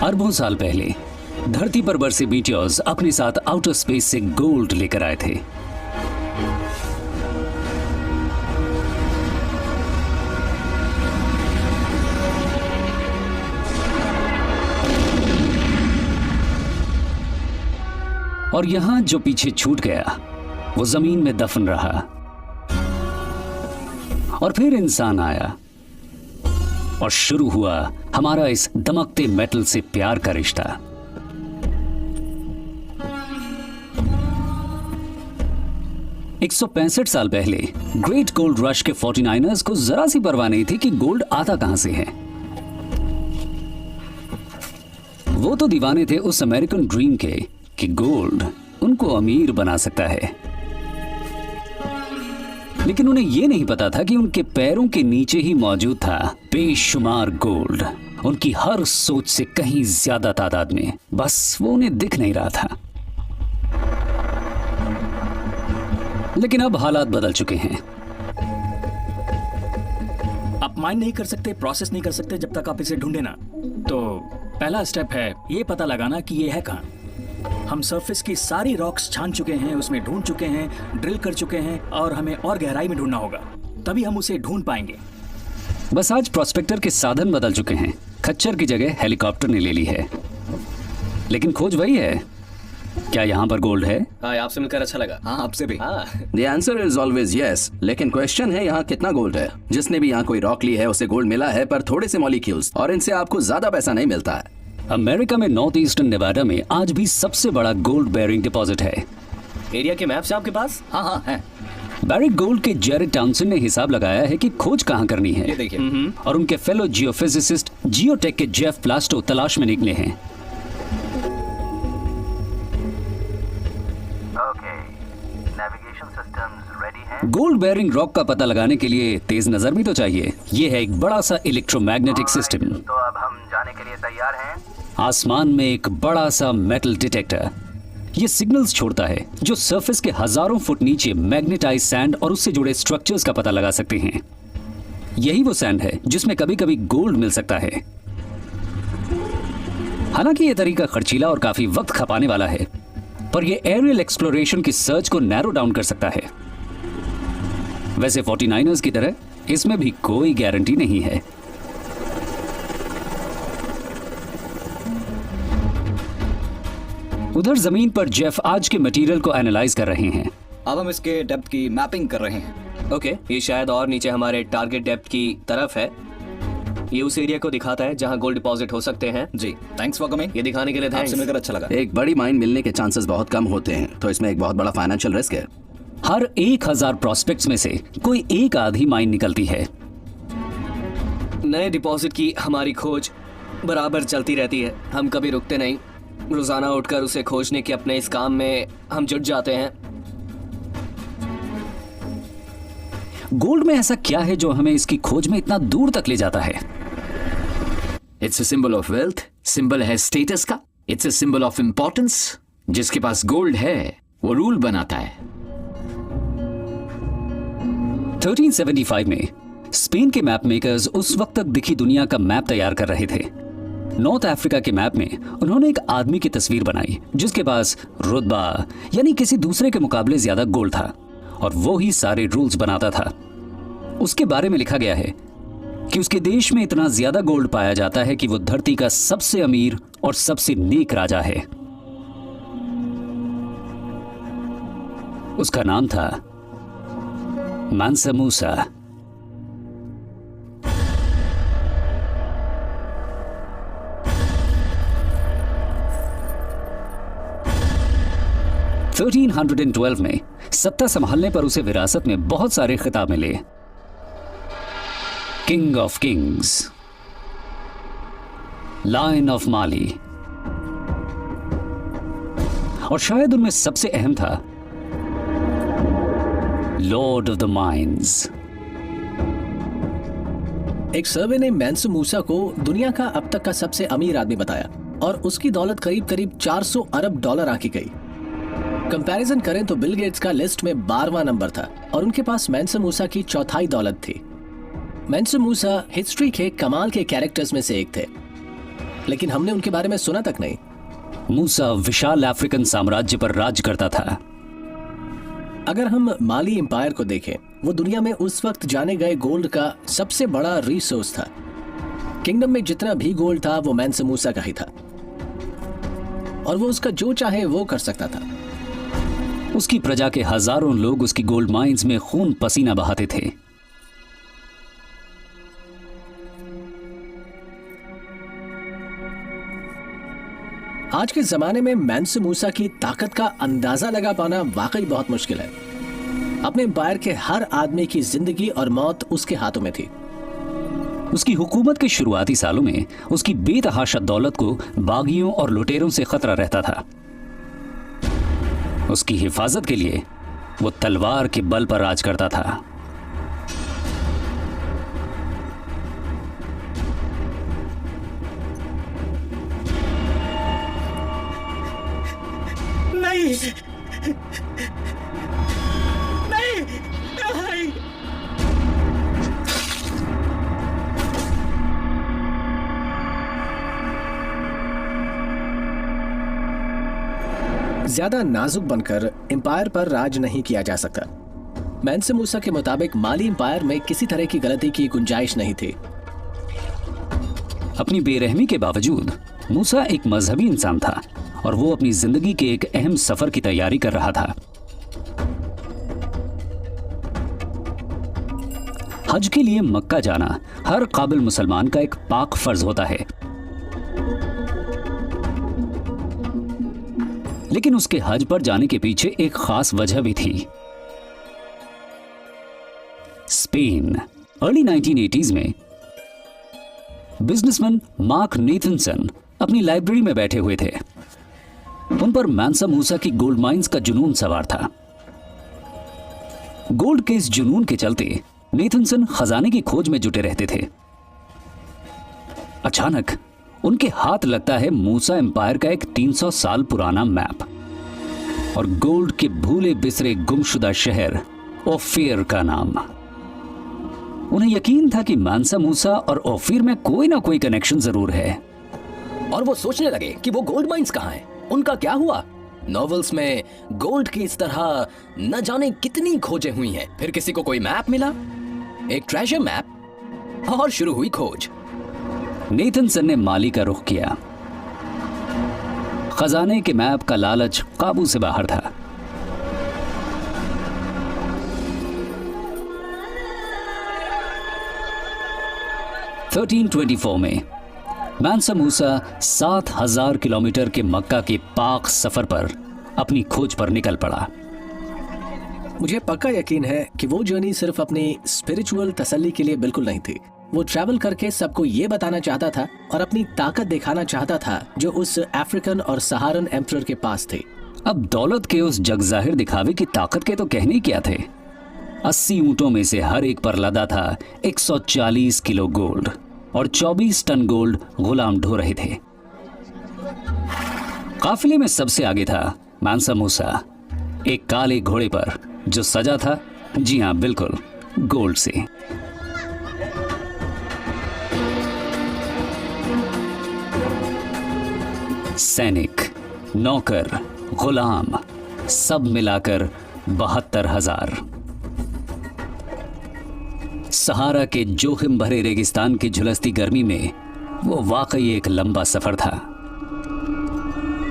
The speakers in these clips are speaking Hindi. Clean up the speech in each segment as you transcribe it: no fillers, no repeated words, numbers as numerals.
अरबों साल पहले धरती पर बरसे मीटियोर्स अपने साथ आउटर स्पेस से गोल्ड लेकर आए थे। और यहां जो पीछे छूट गया वो जमीन में दफन रहा। और फिर इंसान आया और शुरू हुआ हमारा इस दमकते मेटल से प्यार का रिश्ता। एक 165 साल पहले ग्रेट गोल्ड रश के 49ers को जरा सी परवाह नहीं थी कि गोल्ड आता कहां से है। वो तो दीवाने थे उस अमेरिकन ड्रीम के कि गोल्ड उनको अमीर बना सकता है, लेकिन उन्हें यह नहीं पता था कि उनके पैरों के नीचे ही मौजूद था बेशुमार गोल्ड, उनकी हर सोच से कहीं ज्यादा तादाद में। बस वो उन्हें दिख नहीं रहा था। लेकिन अब हालात बदल चुके हैं। आप माइन नहीं कर सकते, प्रोसेस नहीं कर सकते जब तक आप इसे ढूंढे ना। तो पहला स्टेप है ये पता लगाना कि ये है कहां। हम सरफेस की सारी रॉक्स छान चुके हैं, उसमें ढूंढ चुके हैं, ड्रिल कर चुके हैं, और हमें और गहराई में ढूंढना होगा, तभी हम उसे ढूंढ पाएंगे। बस आज प्रोस्पेक्टर के साधन बदल चुके हैं। खच्चर की जगह हेलीकॉप्टर ने ले ली है, लेकिन खोज वही है। क्या यहाँ पर गोल्ड है? हाँ, आपसे मिलकर अच्छा लगा। हाँ, आपसे भी। The answer is always yes, लेकिन क्वेश्चन है यहाँ कितना गोल्ड है। जिसने भी यहाँ कोई रॉक ली है उसे गोल्ड मिला है, पर थोड़े से मॉलिक्यूल्स, और इनसे आपको ज्यादा पैसा नहीं मिलता है। अमेरिका में नॉर्थ ईस्टर्न नेवाडा में आज भी सबसे बड़ा गोल्ड बेरिंग डिपॉजिट है। एरिया के मैप्स आपके पास? हाँ है। बैरिक गोल्ड के जेरेड टाउनसन ने हिसाब लगाया है कि खोज कहां करनी है। ये देखिए। और उनके फेलो जियोफिजिसिस्ट जियोटेक के जेफ प्लास्टो तलाश में निकले हैं। गोल्ड बेरिंग रॉक का पता लगाने के लिए तेज नजर भी तो चाहिए। यह है एक बड़ा सा इलेक्ट्रोमैग्नेटिक सिस्टम। तो अब हम जाने के लिए तैयार हैं। आसमान में एक बड़ा सा मेटल डिटेक्टर ये सिग्नल्स छोड़ता है जो सरफेस के हजारों फुट नीचे मैग्नेटाइज सैंड और उससे जुड़े स्ट्रक्चर्स का पता लगा सकते हैं। यही वो सैंड है जिसमें कभी कभी गोल्ड मिल सकता है। हालांकि यह तरीका खर्चीला और काफी वक्त खपाने वाला है, पर यह एरियल एक्सप्लोरेशन की सर्च को नैरो डाउन कर सकता है। वैसे 49ers की तरह इसमें भी कोई गारंटी नहीं है। उधर जमीन पर जेफ आज के मटेरियल को एनालाइज कर रहे हैं। अब हम इसके डेप्थ की मैपिंग कर रहे हैं। ओके, ये शायद और नीचे हमारे टारगेट डेप्थ की तरफ है। ये उस एरिया को दिखाता है जहां गोल्ड डिपॉजिट हो सकते हैं। जी, थैंक्स फॉर कमिंग। ये दिखाने के लिए आपसे मिलकर अच्छा लगा। एक बड़ी माइन मिलने के चांसेस बहुत कम होते हैं, तो इसमें एक बहुत बड़ा फाइनेंशियल रिस्क है। हर 1000 प्रोस्पेक्ट्स में से कोई एक आधी माइन निकलती है। नए डिपॉजिट की हमारी खोज बराबर चलती रहती है। हम कभी रुकते नहीं। रोजाना उठकर उसे खोजने के अपने इस काम में हम जुट जाते हैं। गोल्ड में ऐसा क्या है जो हमें इसकी खोज में इतना दूर तक ले जाता है? It's a symbol of wealth, symbol है स्टेटस का। It's a symbol of importance. जिसके पास गोल्ड है वो रूल बनाता है। 1375 में स्पेन के मैप मेकर्स उस वक्त तक दिखी दुनिया का मैप तैयार कर रहे थे। नॉर्थ अफ्रीका के मैप में उन्होंने एक आदमी की तस्वीर बनाई जिसके पास रुतबा यानी किसी दूसरे के मुकाबले ज्यादा गोल्ड था, और वो ही सारे रूल्स बनाता था। उसके बारे में लिखा गया है कि उसके देश में इतना ज्यादा गोल्ड पाया जाता है कि वो धरती का सबसे अमीर और सबसे नेक राजा है। उसका नाम था मानसा मूसा। (1312) में सत्ता संभालने पर उसे विरासत में बहुत सारे खिताब मिले। King of kings, lion of Mali, और शायद उनमें सबसे अहम था लॉर्ड ऑफ द माइंस। एक सर्वे ने मैंसू मूसा को दुनिया का अब तक का सबसे अमीर आदमी बताया, और उसकी दौलत करीब करीब 400 अरब डॉलर आकी गई। कंपैरिजन करें तो बिल गेट्स का लिस्ट में 12वां नंबर था, और उनके पास मैंसू मूसा की चौथाई दौलत थी। मैंसू मूसा हिस्ट्री के कमाल के कैरेक्टर्स में से एक थे। लेकिन हमने उनके बारे में सुना तक नहीं। मूसा विशाल अफ्रीकन साम्राज्य पर राज करता था। अगर हम माली एम्पायर को देखें, वो दुनिया में उस वक्त जाने गए गोल्ड का सबसे बड़ा रिसोर्स था। किंगडम में जितना भी गोल्ड था वो मैंसा मूसा का ही था, और वो उसका जो चाहे वो कर सकता था। उसकी प्रजा के हजारों लोग उसकी गोल्ड माइंस में खून पसीना बहाते थे। आज के जमाने में मैंसा मूसा की ताकत का अंदाजा लगा पाना वाकई बहुत मुश्किल है। अपने एम्पायर के हर आदमी की जिंदगी और मौत उसके हाथों में थी। उसकी हुकूमत के शुरुआती सालों में उसकी बेतहाशा दौलत को बागियों और लुटेरों से खतरा रहता था। उसकी हिफाजत के लिए वो तलवार के बल पर राज करता था। नहीं, नहीं, नहीं। ज्यादा नाजुक बनकर एम्पायर पर राज नहीं किया जा सकता। मैंसा मूसा के मुताबिक माली एम्पायर में किसी तरह की गलती की गुंजाइश नहीं थी। अपनी बेरहमी के बावजूद मूसा एक मजहबी इंसान था और वो अपनी जिंदगी के एक अहम सफर की तैयारी कर रहा था। हज के लिए मक्का जाना हर काबिल मुसलमान का एक पाक फर्ज होता है, लेकिन उसके हज पर जाने के पीछे एक खास वजह भी थी। स्पेन अर्ली 1980s में बिजनेसमैन मार्क नेथनसन अपनी लाइब्रेरी में बैठे हुए थे। उन पर मैंसा मूसा की गोल्ड माइंस का जुनून सवार था। गोल्ड के इस जुनून के चलते नेथनसन खजाने की खोज में जुटे रहते थे। अचानक उनके हाथ लगता है मूसा एम्पायर का एक 300 साल पुराना मैप और गोल्ड के भूले बिसरे गुमशुदा शहर ओफिर का नाम। उन्हें यकीन था कि मैंसा मूसा और ओफिर में कोई ना कोई कनेक्शन जरूर है। और वो सोचने लगे कि वो गोल्ड माइंस कहाँ हैं, उनका क्या हुआ। नॉवेल्स में गोल्ड की इस तरह न जाने कितनी खोजें हुई हैं। फिर किसी को कोई मैप मिला, एक ट्रेजर मैप, और शुरू हुई खोज। नेथनसन ने माली का रुख किया। खजाने के मैप का लालच काबू से बाहर था। (1324) में मैंसा मूसा 7000 किलोमीटर के मक्का के पाक सफर पर अपनी खोज पर निकल पड़ा। मुझे पक्का यकीन है कि वो जर्नी सिर्फ अपनी स्पिरिचुअल तसल्ली के लिए बिल्कुल नहीं थी। वो ट्रैवल करके सबको ये बताना चाहता था और अपनी ताकत दिखाना चाहता था जो उस अफ्रीकन और सहारन एम्परर के पास थी। अब दौलत के उस जगजाहिर दिखावे की ताकत के तो कहने क्या थे। 80 ऊंटों में से हर एक पर लदा था 140 किलो गोल्ड और 24 टन गोल्ड गुलाम ढो रहे थे। काफिले में सबसे आगे था मैंसा मूसा, एक काले घोड़े पर जो सजा था, जी हां बिल्कुल, गोल्ड से। सैनिक, नौकर, गुलाम सब मिलाकर 72,000। सहारा के जोखिम भरे रेगिस्तान की झुलसती गर्मी में वो वाकई एक लंबा सफर था।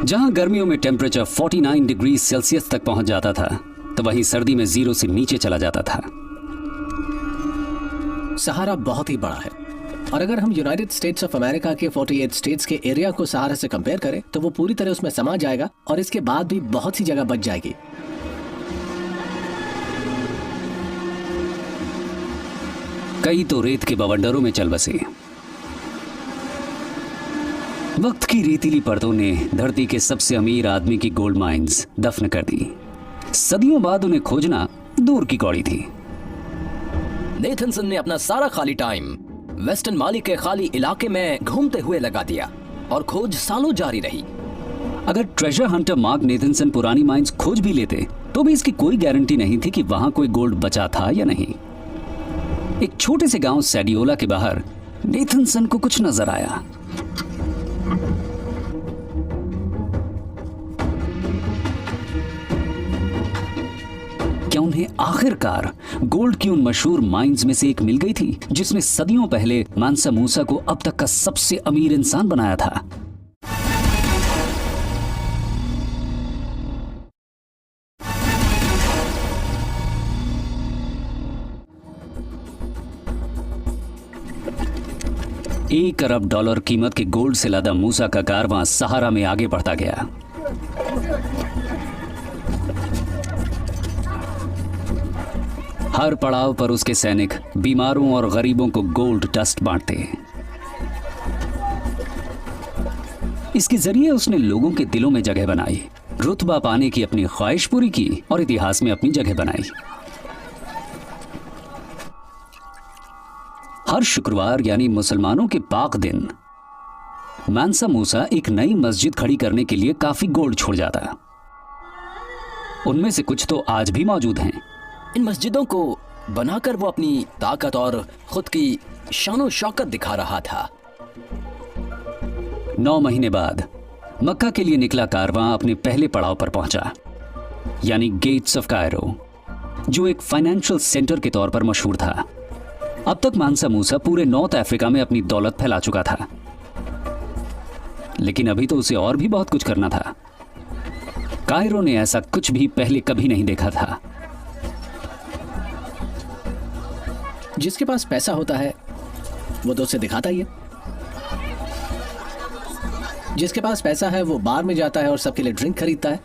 जहां गर्मियों में टेम्परेचर 49 डिग्री सेल्सियस तक पहुंच जाता था, तो वहीं सर्दी में 0 से नीचे चला जाता था। सहारा बहुत ही बड़ा है, और अगर हम यूनाइटेड स्टेट्स ऑफ अमेरिका के 48 स्टेट्स के एरिया को सहारा से कंपेयर करें तो वो पूरी तरह उसमें समा जाएगा और इसके बाद भी बहुत सी जगह बच जाएगी। कई तो रेत के बवंडरों में चल बसे। वक्त की रेतीली परतों ने धरती के सबसे अमीर आदमी की गोल्ड माइंस दफन कर दी। सदियों बाद उन्हें खोजना दूर की कौड़ी थी। नेथनसन ने अपना सारा खाली टाइम वेस्टर्न माली के खाली इलाके में घूमते हुए लगा दिया और खोज सालों जारी रही। अगर ट्रेजर हंटर मार्क नेथनसन पुरानी माइंस खोज भी लेते तो भी इसकी कोई गारंटी नहीं थी कि वहां कोई गोल्ड बचा था या नहीं। एक छोटे से गांव सैडियोला के बाहर नेथनसन को कुछ नजर आया। क्या उन्हें आखिरकार गोल्ड की उन मशहूर माइंस में से एक मिल गई थी जिसने सदियों पहले मानसा मूसा को अब तक का सबसे अमीर इंसान बनाया था? $1 अरब कीमत के गोल्ड से लादा मूसा का कारवां सहारा में आगे बढ़ता गया। हर पड़ाव पर उसके सैनिक बीमारों और गरीबों को गोल्ड डस्ट बांटते। इसके जरिए उसने लोगों के दिलों में जगह बनाई, रुतबा पाने की अपनी ख्वाहिश पूरी की और इतिहास में अपनी जगह बनाई। हर शुक्रवार यानी मुसलमानों के पाक दिन मानसा मूसा एक नई मस्जिद खड़ी करने के लिए काफी गोल्ड छोड़ जाता। उनमें से कुछ तो आज भी मौजूद हैं। इन मस्जिदों को बनाकर वो अपनी ताकत और खुद की शानो शौकत दिखा रहा था। 9 महीने बाद मक्का के लिए निकला कारवां अपने पहले पड़ाव पर पहुंचा, यानी गेट्स ऑफ कायरो, जो एक फाइनेंशियल सेंटर के तौर पर मशहूर था। अब तक मानसा मूसा पूरे नॉर्थ अफ्रीका में अपनी दौलत फैला चुका था, लेकिन अभी तो उसे और भी बहुत कुछ करना था। कायरो ने ऐसा कुछ भी पहले कभी नहीं देखा था। जिसके पास पैसा होता है वो तो उसे दिखाता ही है। जिसके पास पैसा है वो बार में जाता है और सबके लिए ड्रिंक खरीदता है।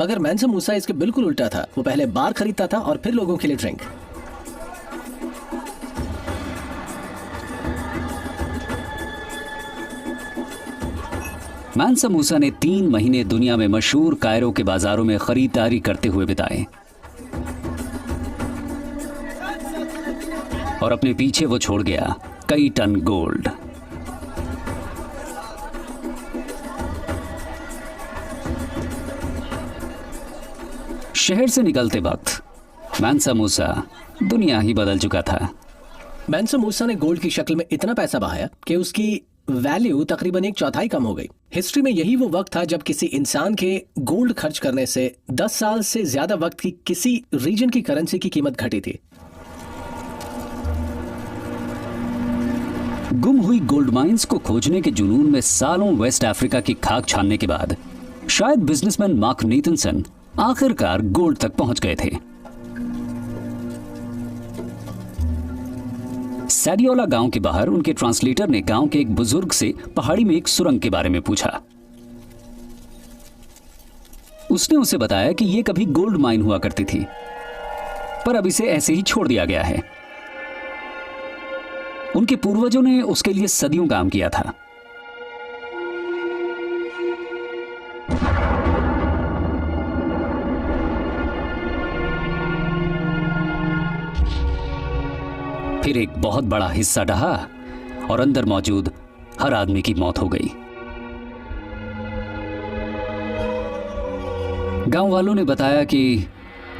मगर मानसा मूसा इसके बिल्कुल उल्टा था। वो पहले बार खरीदता था और फिर लोगों के लिए ड्रिंक। मानसा मूसा ने 3 महीने दुनिया में मशहूर कायरो के बाजारों में खरीदारी करते हुए बिताए और अपने पीछे वो छोड़ गया कई टन गोल्ड। शहर से निकलते वक्त मानसा मूसा दुनिया ही बदल चुका था। मानसा मूसा ने गोल्ड की शक्ल में इतना पैसा बहाया कि उसकी वैल्यू तकरीबन 1/4 कम हो गई। हिस्ट्री में यही वो वक्त था जब किसी इंसान के गोल्ड खर्च करने से 10 साल से ज्यादा वक्त की किसी रीजन की करेंसी की कीमत घटी थी। गुम हुई गोल्ड माइंस को खोजने के जुनून में सालों वेस्ट अफ्रीका की खाक छानने के बाद शायद बिजनेसमैन मार्क नेथनसन आखिरकार गोल्ड तक पहुंच गए थे। सैडियोला गांव के बाहर उनके ट्रांसलेटर ने गांव के एक बुजुर्ग से पहाड़ी में एक सुरंग के बारे में पूछा। उसने उसे बताया कि यह कभी गोल्ड माइन हुआ करती थी, पर अब इसे ऐसे ही छोड़ दिया गया है। उनके पूर्वजों ने उसके लिए सदियों काम किया था। फिर एक बहुत बड़ा हिस्सा ढहा और अंदर मौजूद हर आदमी की मौत हो गई। गांव वालों ने बताया कि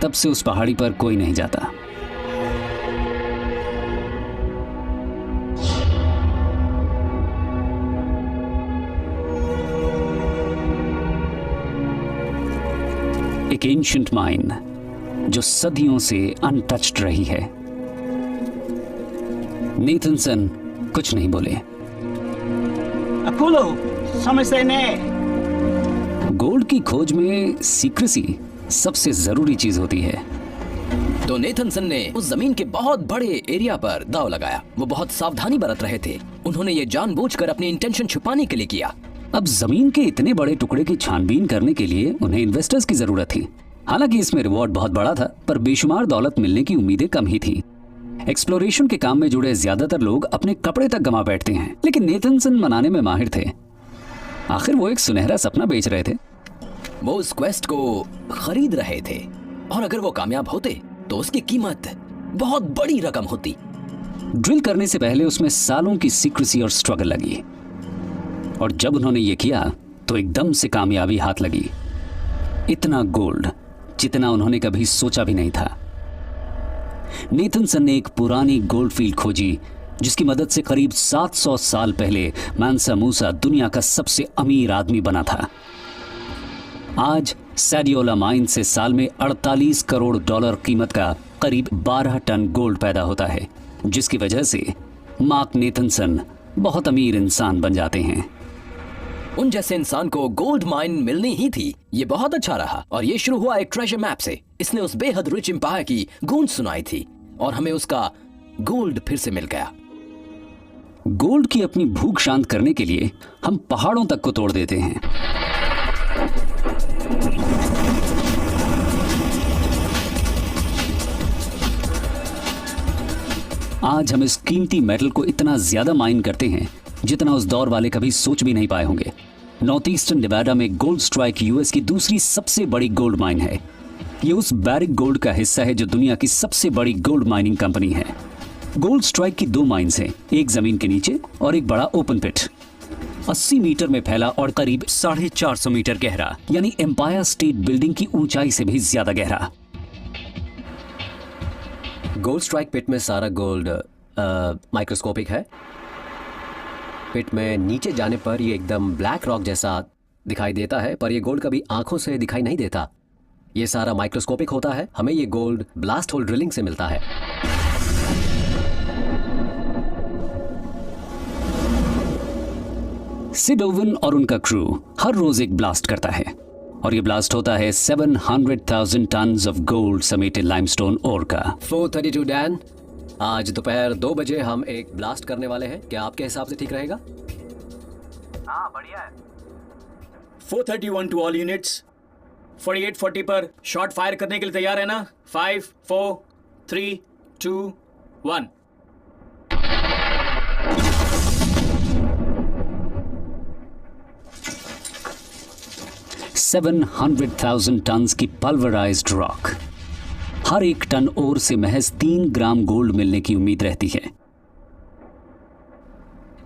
तब से उस पहाड़ी पर कोई नहीं जाता। एक एंशिएंट माइन जो सदियों से अनटच्ड रही है। नेथनसन कुछ नहीं बोले। अपोलो समझते ने। गोल्ड की खोज में सीक्रेसी सबसे जरूरी चीज होती है। तो नेथनसन ने उस जमीन के बहुत बड़े एरिया पर दांव लगाया। वो बहुत सावधानी बरत रहे थे। उन्होंने ये जानबूझकर अपनी इंटेंशन छुपाने के लिए किया। अब जमीन के इतने बड़े टुकड़े की छानबीन करने के लिए उन्हें इन्वेस्टर्स की जरूरत थी। हालांकि इसमें रिवॉर्ड बहुत बड़ा था, पर बेशुमार दौलत मिलने की उम्मीदें कम ही थी। एक्सप्लोरेशन के काम में जुड़े ज्यादातर लोग अपने कपड़े तक गंवा बैठते हैं, लेकिन नेथनसन मनाने में माहिर थे। आखिर वो एक सुनहरा सपना बेच रहे थे। वो उस क्वेस्ट को खरीद रहे थे और अगर वो कामयाब होते तो उसकी कीमत बहुत बड़ी रकम होती। ड्रिल करने से पहले उसमें सालों की सीक्रेसी और स्ट्रगल लगी, और जब उन्होंने ये किया तो एकदम से कामयाबी हाथ लगी। इतना गोल्ड जितना उन्होंने कभी सोचा भी नहीं था। नेथनसन ने एक पुरानी गोल्ड फील्ड खोजी जिसकी मदद से करीब 700 साल पहले मानसा मूसा दुनिया का सबसे अमीर आदमी बना था। आज सैडियोला माइन से साल में 48 करोड़ डॉलर कीमत का करीब 12 टन गोल्ड पैदा होता है, जिसकी वजह से मार्क नेथनसन बहुत अमीर इंसान बन जाते हैं। उन जैसे इंसान को गोल्ड माइन मिलनी ही थी। ये बहुत अच्छा रहा और ये शुरू हुआ एक ट्रेजर मैप से। इसने उस बेहद रिच एम्पायर की गूंज सुनाई थी और हमें उसका गोल्ड फिर से मिल गया। गोल्ड की अपनी भूख शांत करने के लिए हम पहाड़ों तक को तोड़ देते हैं। आज हम इस कीमती मेटल को इतना ज्यादा माइन करते हैं जितना उस दौर वाले कभी सोच भी नहीं पाए होंगे। नॉर्थ ईस्टर्न नेवाडा में गोल्ड स्ट्राइक यूएस की दूसरी सबसे बड़ी गोल्ड माइन है। ये उस बैरिक गोल्ड का हिस्सा है जो दुनिया की सबसे बड़ी गोल्ड माइनिंग कंपनी है। गोल्ड स्ट्राइक की 2 माइंस हैं, एक जमीन के नीचे और एक बड़ा ओपन पिट। 80 मीटर में फैला और करीब 450 मीटर गहरा, यानी एम्पायर स्टेट बिल्डिंग की ऊंचाई से भी ज्यादा गहरा। गोल्ड स्ट्राइक पिट में सारा गोल्ड माइक्रोस्कोपिक है। पिट में नीचे जाने पर ये एकदम ब्लैक रॉक जैसा दिखाई देता है, पर ये गोल्ड कभी आंखों से दिखाई नहीं देता। ये सारा माइक्रोस्कोपिक होता है। हमें ये गोल्ड ब्लास्ट होल ड्रिलिंग से मिलता है। सिड ओवन और उनका क्रू हर रोज एक ब्लास्ट करता है और ये ब्लास्ट होता है 700,000 टन ऑफ गोल्ड समेटे लाइमस्टोन ओर का। 432 डैन, आज दोपहर 2 बजे हम एक ब्लास्ट करने वाले हैं। क्या आपके हिसाब से ठीक रहेगा? हाँ बढ़िया है। 431 टू ऑल यूनिट्स। 4840 पर शॉट फायर करने के लिए तैयार है ना? 5 4 3 2 1। 700,000 टन की पल्वराइज्ड रॉक। हर एक टन ओर से महज 3 ग्राम गोल्ड मिलने की उम्मीद रहती है।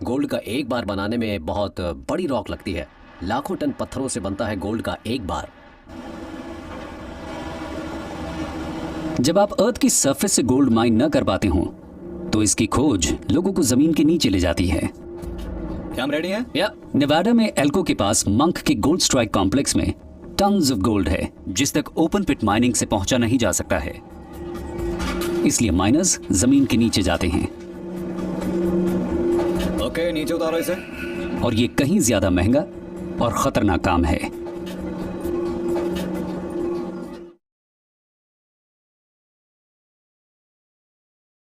गोल्ड का एक बार बनाने में बहुत बड़ी रॉक लगती है। लाखों टन पत्थरों से बनता है गोल्ड का एक बार। जब आप अर्थ की सरफेस से गोल्ड माइन न कर पाते हो तो इसकी खोज लोगों को जमीन के नीचे ले जाती है। क्या हम रेडी हैं? या नेवाडा में एल्को के पास मंक के गोल्ड स्ट्राइक कॉम्प्लेक्स में टन्स ऑफ गोल्ड है जिस तक ओपन पिट माइनिंग से पहुंचा नहीं जा सकता है, इसलिए माइनर्स जमीन के नीचे जाते हैं। ओके, नीचे उतारो इसे। और ये कहीं ज्यादा महंगा और खतरनाक काम है।